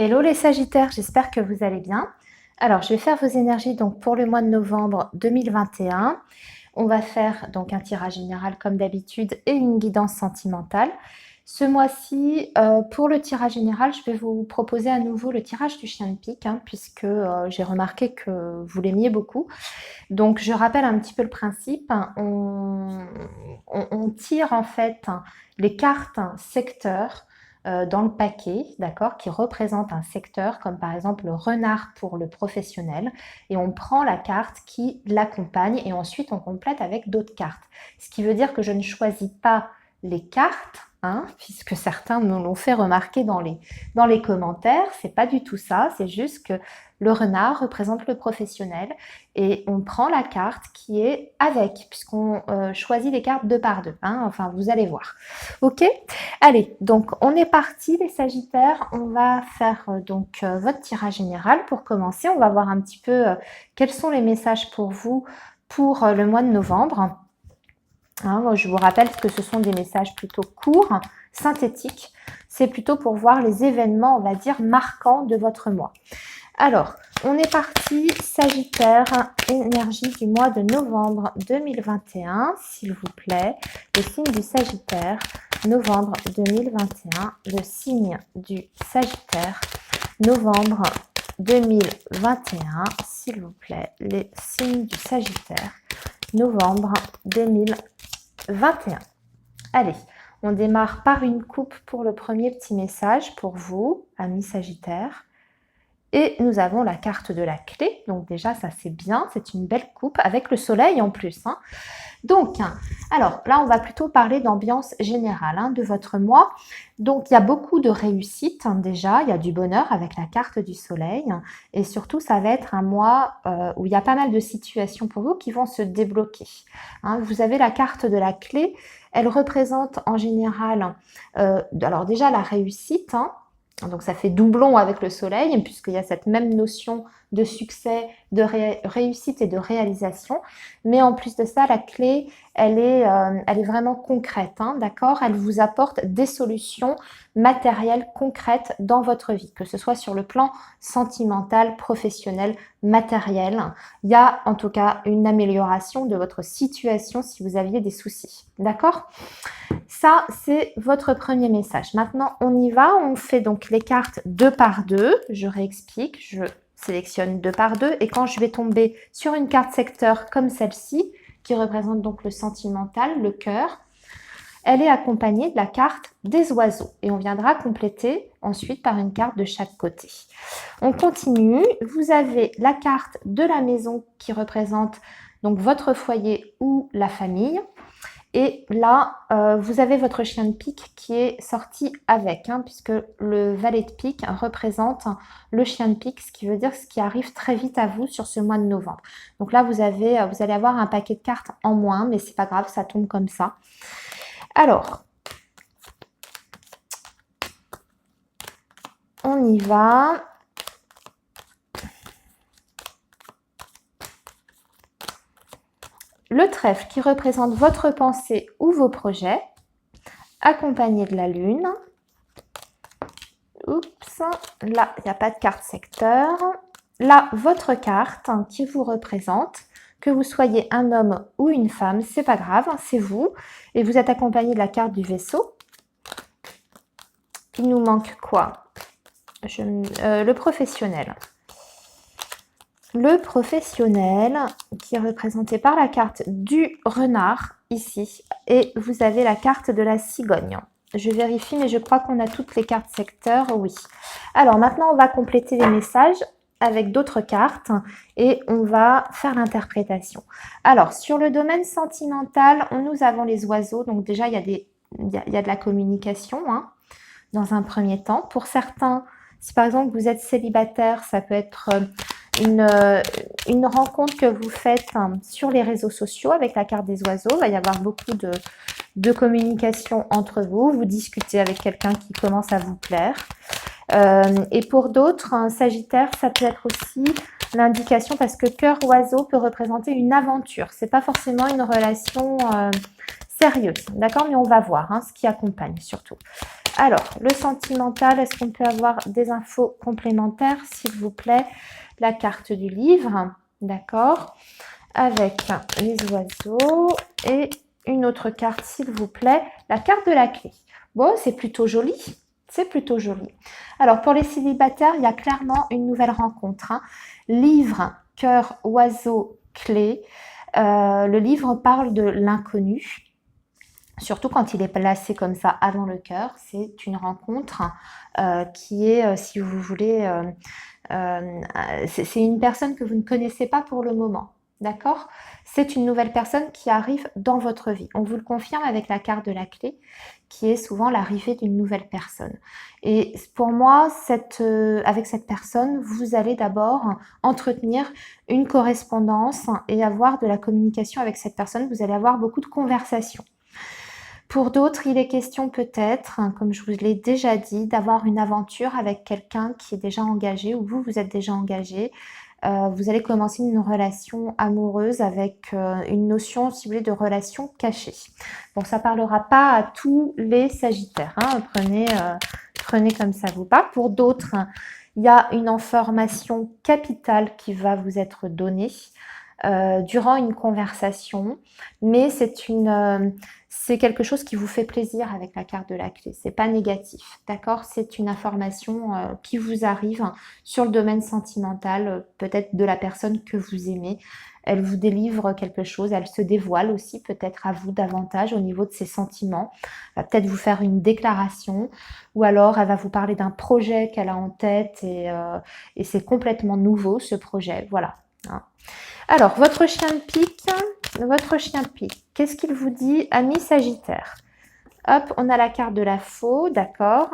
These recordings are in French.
Hello les Sagittaires, j'espère que vous allez bien. Alors, je vais faire vos énergies donc pour le mois de novembre 2021. On va faire donc un tirage général comme d'habitude et une guidance sentimentale. Ce mois-ci, pour le tirage général, je vais vous proposer à nouveau le tirage du chien de pique, puisque j'ai remarqué que vous l'aimiez beaucoup. Donc, je rappelle un petit peu le principe. On tire en fait les cartes secteurs dans le paquet, d'accord, qui représentent un secteur, comme par exemple le renard pour le professionnel, et on prend la carte qui l'accompagne et ensuite on complète avec d'autres cartes. Ce qui veut dire que je ne choisis pas les cartes, puisque certains nous l'ont fait remarquer dans les commentaires, c'est pas du tout ça, c'est juste que le renard représente le professionnel et on prend la carte qui est avec, puisqu'on choisit les cartes deux par deux, enfin vous allez voir. Ok, allez, donc on est parti les Sagittaires, on va faire votre tirage général. Pour commencer, on va voir un petit peu quels sont les messages pour vous pour le mois de novembre. Je vous rappelle que ce sont des messages plutôt courts, synthétiques. C'est plutôt pour voir les événements, on va dire, marquants de votre mois. Alors, on est parti, Sagittaire, énergie du mois de novembre 2021, s'il vous plaît. Le signe du Sagittaire, novembre 2021, le signe du Sagittaire, novembre 2021, s'il vous plaît. Les signes du Sagittaire, novembre 2021. Allez, on démarre par une coupe pour le premier petit message pour vous, amis Sagittaires. Et nous avons la carte de la clé, donc déjà ça c'est bien, c'est une belle coupe avec le soleil en plus. Donc, alors là on va plutôt parler d'ambiance générale de votre mois. Donc il y a beaucoup de réussite déjà, il y a du bonheur avec la carte du soleil et surtout ça va être un mois où il y a pas mal de situations pour vous qui vont se débloquer. Vous avez la carte de la clé, elle représente en général, alors déjà la réussite, donc ça fait doublon avec le soleil, puisqu'il y a cette même notion de succès, de réussite et de réalisation. Mais en plus de ça, la clé, elle est vraiment concrète, d'accord? Elle vous apporte des solutions matérielles concrètes dans votre vie, que ce soit sur le plan sentimental, professionnel, matériel. Il y a en tout cas une amélioration de votre situation si vous aviez des soucis, d'accord? Ça, c'est votre premier message. Maintenant, on y va. On fait donc les cartes deux par deux. Je réexplique. Je sélectionne deux par deux. Et quand je vais tomber sur une carte secteur comme celle-ci, qui représente donc le sentimental, le cœur, elle est accompagnée de la carte des oiseaux. Et on viendra compléter ensuite par une carte de chaque côté. On continue. Vous avez la carte de la maison qui représente donc votre foyer ou la famille. Et là, vous avez votre chien de pique qui est sorti avec, puisque le valet de pique représente le chien de pique, ce qui veut dire ce qui arrive très vite à vous sur ce mois de novembre. Donc là, vous allez avoir un paquet de cartes en moins, mais c'est pas grave, ça tombe comme ça. Alors, on y va. Le trèfle qui représente votre pensée ou vos projets, accompagné de la lune. Oups, là, il n'y a pas de carte secteur. Là, votre carte qui vous représente, que vous soyez un homme ou une femme, c'est pas grave, c'est vous. Et vous êtes accompagné de la carte du vaisseau. Il nous manque quoi? Le professionnel. Le professionnel qui est représenté par la carte du renard ici. Et vous avez la carte de la cigogne. Je vérifie, mais je crois qu'on a toutes les cartes secteurs, oui. Alors maintenant, on va compléter les messages avec d'autres cartes et on va faire l'interprétation. Alors, sur le domaine sentimental, nous avons les oiseaux. Donc déjà, il y a de la communication dans un premier temps. Pour certains, si par exemple vous êtes célibataire, ça peut être une rencontre que vous faites sur les réseaux sociaux avec la carte des oiseaux. Il va y avoir beaucoup de communication entre vous. Vous discutez avec quelqu'un qui commence à vous plaire. Et pour d'autres, un Sagittaire, ça peut être aussi l'indication parce que cœur oiseau peut représenter une aventure. C'est pas forcément une relation sérieuse, d'accord? Mais on va voir ce qui accompagne surtout. Alors, le sentimental, est-ce qu'on peut avoir des infos complémentaires, s'il vous plaît? La carte du livre, d'accord, avec les oiseaux et une autre carte, s'il vous plaît, la carte de la clé. Bon, c'est plutôt joli, c'est plutôt joli. Alors, pour les célibataires, il y a clairement une nouvelle rencontre, hein. Livre, cœur, oiseau, clé. Le livre parle de l'inconnu. Surtout quand il est placé comme ça avant le cœur, c'est une rencontre qui est, si vous voulez, c'est une personne que vous ne connaissez pas pour le moment, d'accord? C'est une nouvelle personne qui arrive dans votre vie. On vous le confirme avec la carte de la clé, qui est souvent l'arrivée d'une nouvelle personne. Et pour moi, avec cette personne, vous allez d'abord entretenir une correspondance et avoir de la communication avec cette personne. Vous allez avoir beaucoup de conversations. Pour d'autres, il est question peut-être, comme je vous l'ai déjà dit, d'avoir une aventure avec quelqu'un qui est déjà engagé ou vous êtes déjà engagé. Vous allez commencer une relation amoureuse avec une notion, si vous voulez, de relation cachée. Bon, ça ne parlera pas à tous les sagittaires, hein. Prenez comme ça vous parle. Pour d'autres, il y a une information capitale qui va vous être donnée durant une conversation, mais c'est quelque chose qui vous fait plaisir avec la carte de la clé. C'est pas négatif, d'accord? C'est une information qui vous arrive sur le domaine sentimental, peut-être de la personne que vous aimez. Elle vous délivre quelque chose, elle se dévoile aussi peut-être à vous davantage au niveau de ses sentiments. Elle va peut-être vous faire une déclaration ou alors elle va vous parler d'un projet qu'elle a en tête et c'est complètement nouveau ce projet. Voilà, hein. Alors, votre chien pique, qu'est-ce qu'il vous dit, ami Sagittaire? Hop, on a la carte de la faux, d'accord.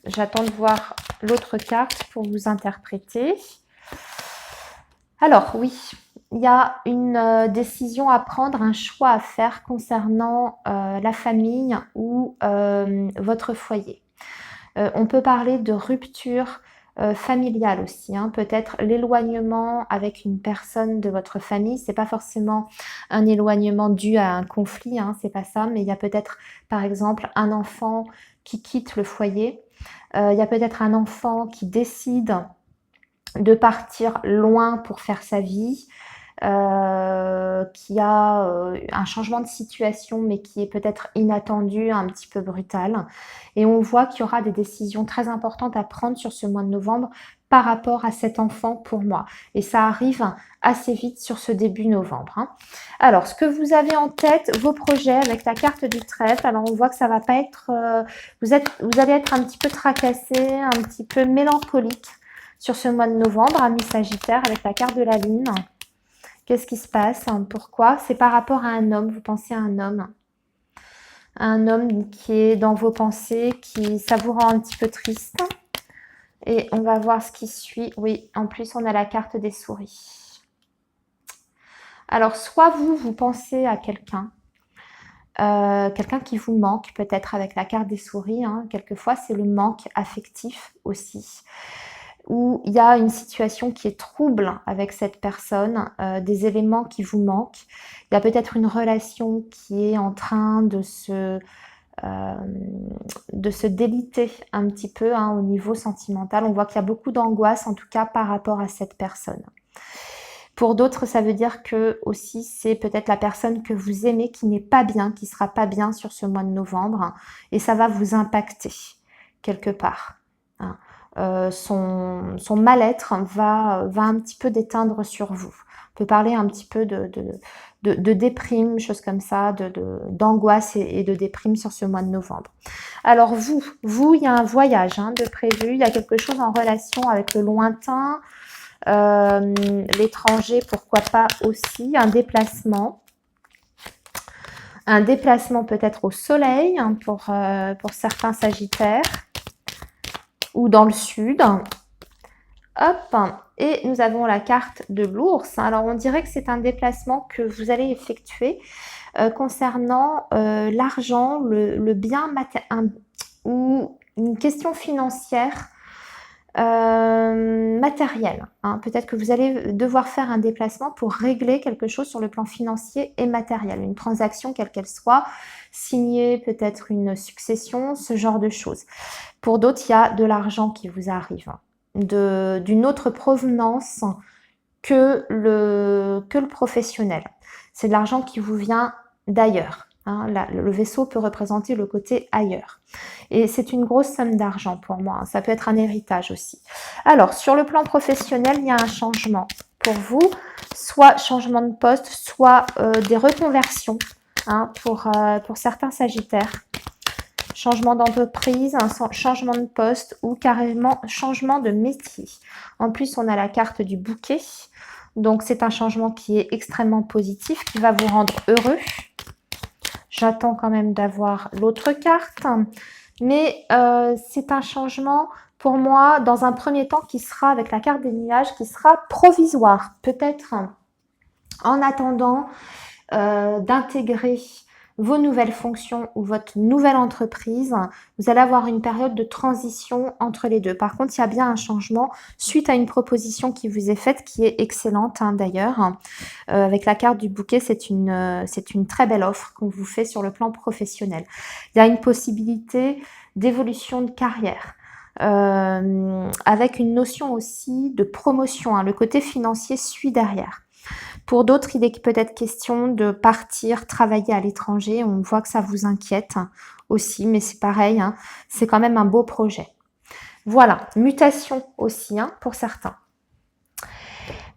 J'attends de voir l'autre carte pour vous interpréter. Alors, oui, il y a une décision à prendre, un choix à faire concernant la famille ou votre foyer. On peut parler de rupture familiale aussi, hein. Peut-être l'éloignement avec une personne de votre famille. C'est pas forcément un éloignement dû à un conflit, hein, c'est pas ça, mais il y a peut-être par exemple un enfant qui quitte le foyer. Il y a peut-être un enfant qui décide de partir loin pour faire sa vie. Qui a un changement de situation mais qui est peut-être inattendu, un petit peu brutal. Et on voit qu'il y aura des décisions très importantes à prendre sur ce mois de novembre par rapport à cet enfant pour moi. Et ça arrive assez vite sur ce début novembre, hein. Alors, ce que vous avez en tête, vos projets avec la carte du trèfle, alors on voit que ça va pas être... vous allez être un petit peu tracassé, un petit peu mélancolique sur ce mois de novembre, ami Sagittaire, avec la carte de la lune. Qu'est-ce qui se passe? Pourquoi? C'est par rapport à un homme. Vous pensez à un homme. Un homme qui est dans vos pensées, ça vous rend un petit peu triste. Et on va voir ce qui suit. Oui, en plus, on a la carte des souris. Alors, soit vous pensez à quelqu'un. Quelqu'un qui vous manque, peut-être avec la carte des souris, hein. Quelquefois, c'est le manque affectif aussi. Où il y a une situation qui est trouble avec cette personne, des éléments qui vous manquent. Il y a peut-être une relation qui est en train de se déliter un petit peu, hein, au niveau sentimental. On voit qu'il y a beaucoup d'angoisse, en tout cas par rapport à cette personne. Pour d'autres, ça veut dire que aussi c'est peut-être la personne que vous aimez qui n'est pas bien, qui ne sera pas bien sur ce mois de novembre, hein, et ça va vous impacter quelque part, hein. Son mal-être va un petit peu déteindre sur vous. On peut parler un petit peu de déprime, choses comme ça, d'angoisse et de déprime sur ce mois de novembre. Alors vous, il y a un voyage, hein, de prévu, il y a quelque chose en relation avec le lointain, l'étranger, pourquoi pas aussi, un déplacement peut-être au soleil, hein, pour certains sagittaires, ou dans le sud. Hop, et nous avons la carte de l'ours. Alors, on dirait que c'est un déplacement que vous allez effectuer concernant l'argent, le bien matériel ou une question financière. matériel, hein. Peut-être que vous allez devoir faire un déplacement pour régler quelque chose sur le plan financier et matériel, une transaction quelle qu'elle soit, signer peut-être une succession, ce genre de choses. Pour d'autres, il y a de l'argent qui vous arrive, d'une autre provenance que le professionnel. C'est de l'argent qui vous vient d'ailleurs. Hein, le vaisseau peut représenter le côté ailleurs. Et c'est une grosse somme d'argent pour moi. Hein. Ça peut être un héritage aussi. Alors, sur le plan professionnel, il y a un changement pour vous. Soit changement de poste, soit des reconversions hein, pour certains sagittaires. Changement d'entreprise, un changement de poste ou carrément changement de métier. En plus, on a la carte du bouquet. Donc, c'est un changement qui est extrêmement positif, qui va vous rendre heureux. J'attends quand même d'avoir l'autre carte. Mais c'est un changement, pour moi, dans un premier temps, qui sera, avec la carte des nuages, qui sera provisoire. Peut-être en attendant d'intégrer vos nouvelles fonctions ou votre nouvelle entreprise, vous allez avoir une période de transition entre les deux. Par contre, il y a bien un changement suite à une proposition qui vous est faite, qui est excellente hein, d'ailleurs. Avec la carte du bouquet, c'est une très belle offre qu'on vous fait sur le plan professionnel. Il y a une possibilité d'évolution de carrière. Avec une notion aussi de promotion. Hein. Le côté financier suit derrière. Pour d'autres, il est peut-être question de partir travailler à l'étranger. On voit que ça vous inquiète aussi, mais c'est pareil, hein, c'est quand même un beau projet. Voilà, mutation aussi hein, pour certains.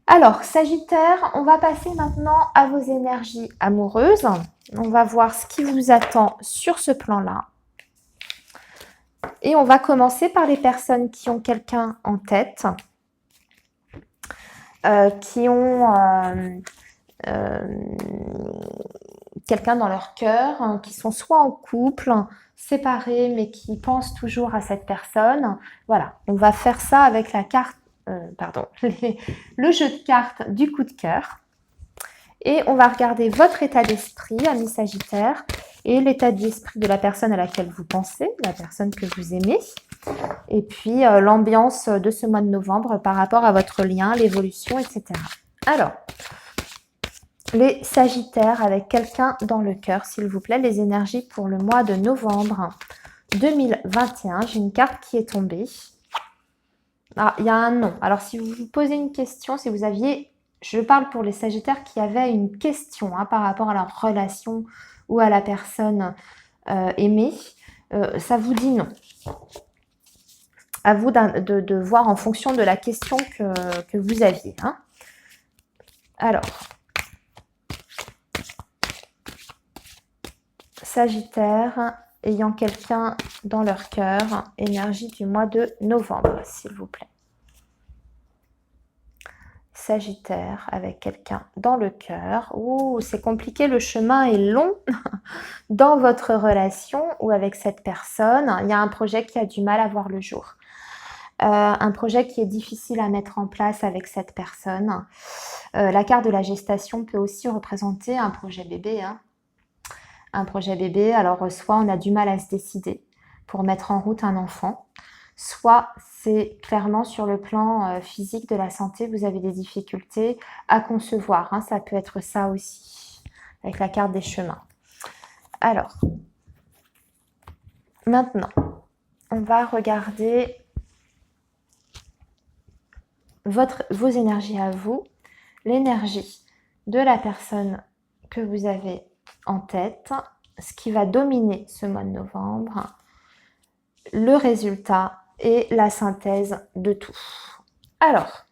Alors, Sagittaire, on va passer maintenant à vos énergies amoureuses. On va voir ce qui vous attend sur ce plan-là. Et on va commencer par les personnes qui ont quelqu'un en tête. Qui ont quelqu'un dans leur cœur, hein, qui sont soit en couple, séparés, mais qui pensent toujours à cette personne. Voilà, on va faire ça avec la carte, le jeu de cartes du coup de cœur. Et on va regarder votre état d'esprit, ami Sagittaire, et l'état d'esprit de la personne à laquelle vous pensez, la personne que vous aimez. Et puis l'ambiance de ce mois de novembre par rapport à votre lien, l'évolution, etc. Alors, les Sagittaires avec quelqu'un dans le cœur, s'il vous plaît, les énergies pour le mois de novembre 2021. J'ai une carte qui est tombée. Ah, il y a un nom. Alors, si vous vous posez une question, si vous aviez, je parle pour les Sagittaires qui avaient une question hein, par rapport à leur relation ou à la personne aimée, ça vous dit non. À vous de voir en fonction de la question que vous aviez. Hein. Alors, Sagittaire, ayant quelqu'un dans leur cœur, énergie du mois de novembre, s'il vous plaît. Sagittaire, avec quelqu'un dans le cœur. Ouh, c'est compliqué, le chemin est long dans votre relation ou avec cette personne. Il y a un projet qui a du mal à voir le jour. Un projet qui est difficile à mettre en place avec cette personne. La carte de la gestation peut aussi représenter un projet bébé. Hein. Un projet bébé, alors soit on a du mal à se décider pour mettre en route un enfant, soit c'est clairement sur le plan physique de la santé, vous avez des difficultés à concevoir. Hein. Ça peut être ça aussi, avec la carte des chemins. Alors, maintenant, on va regarder vos énergies à vous, l'énergie de la personne que vous avez en tête, ce qui va dominer ce mois de novembre, le résultat et la synthèse de tout. Alors,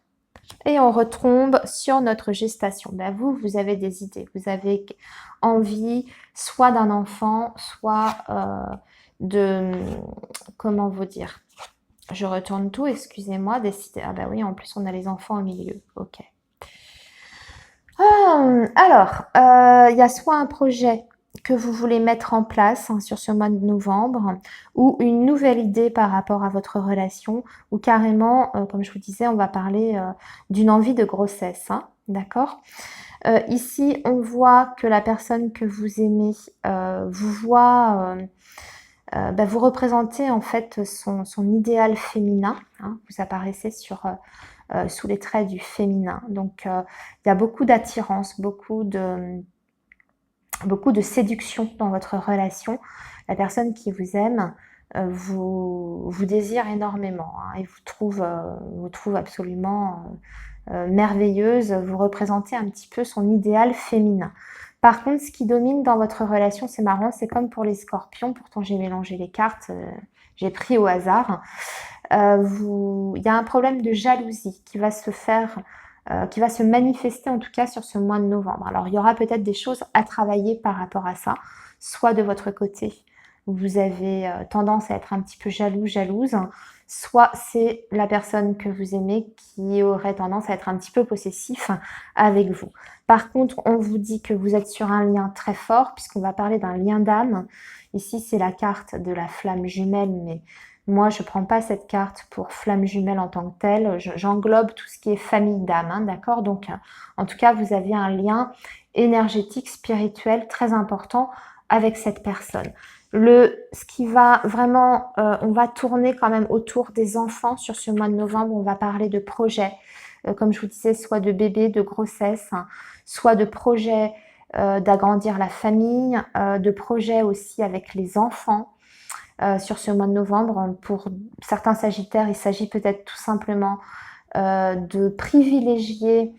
et on retombe sur notre gestation. Ben vous avez des idées, vous avez envie soit d'un enfant, soit de, comment vous dire, je retourne tout, excusez-moi, décider. Ah bah oui, en plus on a les enfants au milieu, ok. Alors, il y a soit un projet que vous voulez mettre en place hein, sur ce mois de novembre, ou une nouvelle idée par rapport à votre relation, ou carrément, comme je vous disais, on va parler d'une envie de grossesse, hein, d'accord ? Ici, on voit que la personne que vous aimez vous voit vous représentez en fait son idéal féminin, hein, vous apparaissez sous les traits du féminin. Donc il y a beaucoup d'attirance, beaucoup de séduction dans votre relation. La personne qui vous aime vous désire énormément, hein, et vous trouve absolument merveilleuse. Vous représentez un petit peu son idéal féminin. Par contre, ce qui domine dans votre relation, c'est marrant, c'est comme pour les scorpions, pourtant j'ai mélangé les cartes, j'ai pris au hasard. Il y a un problème de jalousie qui va qui va se manifester en tout cas sur ce mois de novembre. Alors il y aura peut-être des choses à travailler par rapport à ça, soit de votre côté, vous avez tendance à être un petit peu jalouse, soit c'est la personne que vous aimez qui aurait tendance à être un petit peu possessif avec vous. Par contre, on vous dit que vous êtes sur un lien très fort, puisqu'on va parler d'un lien d'âme. Ici, c'est la carte de la flamme jumelle, mais moi, je ne prends pas cette carte pour flamme jumelle en tant que telle. J'englobe tout ce qui est famille d'âme, hein, d'accord? Donc, en tout cas, vous avez un lien énergétique, spirituel très important avec cette personne. Ce qui va vraiment, on va tourner quand même autour des enfants sur ce mois de novembre. On va parler de projets, comme je vous disais, soit de bébés, de grossesse, hein, soit de projets d'agrandir la famille, de projets aussi avec les enfants. Sur ce mois de novembre, pour certains sagittaires, il s'agit peut-être tout simplement de privilégier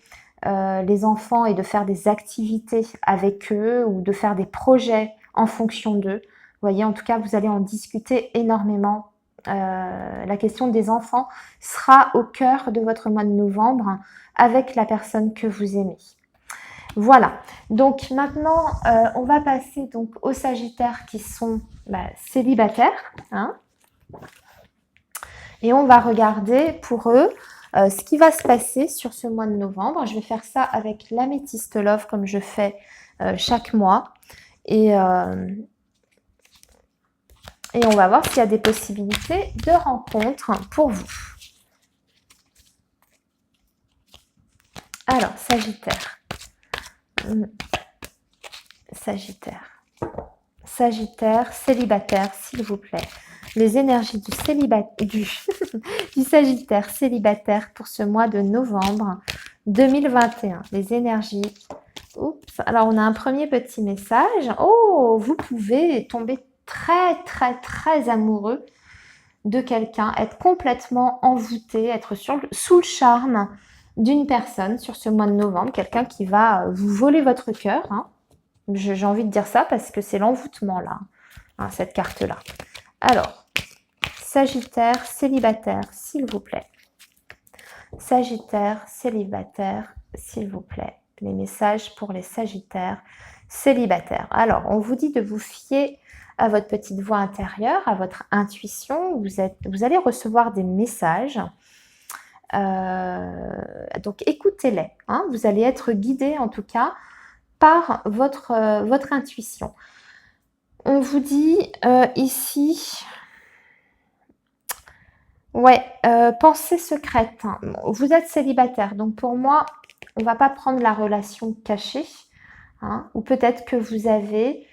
les enfants et de faire des activités avec eux ou de faire des projets en fonction d'eux. Vous voyez, en tout cas, vous allez en discuter énormément. La question des enfants sera au cœur de votre mois de novembre avec la personne que vous aimez. Voilà, donc maintenant, on va passer donc aux sagittaires qui sont célibataires, hein, et on va regarder pour eux ce qui va se passer sur ce mois de novembre. Je vais faire ça avec l'améthyste love comme je fais chaque mois. Et on va voir s'il y a des possibilités de rencontres pour vous. Alors, Sagittaire. Sagittaire, célibataire, s'il vous plaît. Les énergies du Sagittaire célibataire pour ce mois de novembre 2021. Les énergies. Oups. Alors, on a un premier petit message. Oh, vous pouvez tomber très, très, très amoureux de quelqu'un, être complètement envoûté, être sous le charme d'une personne sur ce mois de novembre. Quelqu'un qui va vous voler votre cœur, hein. J'ai envie de dire ça parce que c'est l'envoûtement là, hein, cette carte-là. Alors, Sagittaire, célibataire, s'il vous plaît. Sagittaire, célibataire, s'il vous plaît. Les messages pour les Sagittaires célibataires. Alors, on vous dit de vous fier à votre petite voix intérieure, à votre intuition. Vous allez recevoir des messages. Donc, écoutez-les. Hein, vous allez être guidé en tout cas par votre intuition. On vous dit ici, ouais, pensée secrète. Hein. Vous êtes célibataire, donc pour moi, on va pas prendre la relation cachée, hein, ou peut-être que vous avez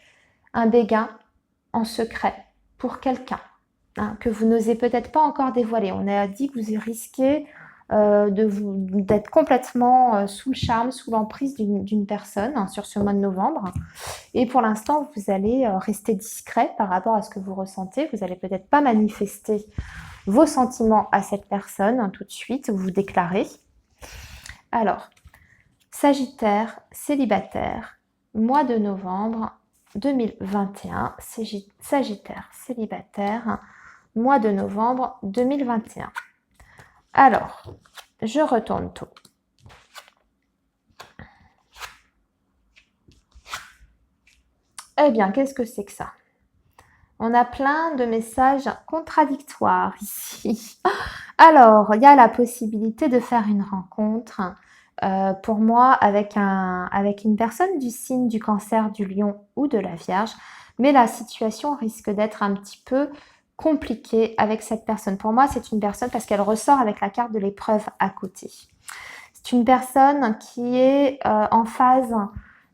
un béguin en secret pour quelqu'un, hein, que vous n'osez peut-être pas encore dévoiler. On a dit que vous risquez d'être complètement sous le charme, sous l'emprise d'une personne, hein, sur ce mois de novembre. Et pour l'instant, vous allez rester discret par rapport à ce que vous ressentez. Vous n'allez peut-être pas manifester vos sentiments à cette personne, hein, tout de suite, vous déclarez. Alors, Sagittaire, célibataire, mois de novembre 2021. Sagittaire, célibataire, mois de novembre 2021. Alors, je retourne tout. Eh bien, qu'est-ce que c'est que ça? On a plein de messages contradictoires ici. Alors, il y a la possibilité de faire une rencontre, pour moi, avec une personne du signe du Cancer, du Lion ou de la Vierge. Mais la situation risque d'être un petit peu compliquée avec cette personne. Pour moi, c'est une personne parce qu'elle ressort avec la carte de l'épreuve à côté. C'est une personne qui est en phase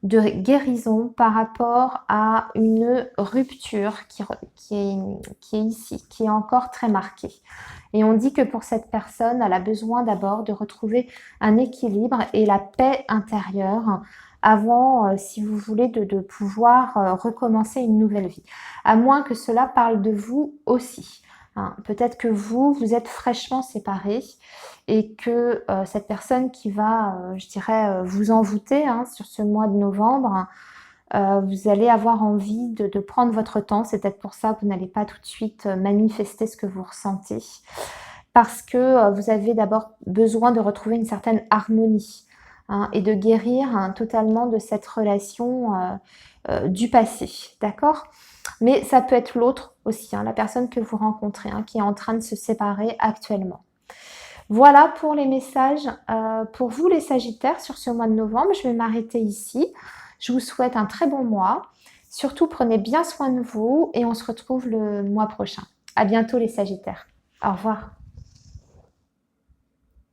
de guérison par rapport à une rupture qui est ici, qui est encore très marquée. Et on dit que pour cette personne, elle a besoin d'abord de retrouver un équilibre et la paix intérieure avant, si vous voulez, de pouvoir recommencer une nouvelle vie. À moins que cela parle de vous aussi. Hein. Peut-être que vous êtes fraîchement séparés et que cette personne qui va, je dirais, vous envoûter hein, sur ce mois de novembre, vous allez avoir envie de prendre votre temps. C'est peut-être pour ça que vous n'allez pas tout de suite manifester ce que vous ressentez. Parce que vous avez d'abord besoin de retrouver une certaine harmonie hein, et de guérir hein, totalement de cette relation du passé. D'accord? Mais ça peut être l'autre aussi, hein, la personne que vous rencontrez, hein, qui est en train de se séparer actuellement. Voilà pour les messages pour vous les Sagittaires sur ce mois de novembre. Je vais m'arrêter ici. Je vous souhaite un très bon mois. Surtout, prenez bien soin de vous et on se retrouve le mois prochain. À bientôt les Sagittaires. Au revoir.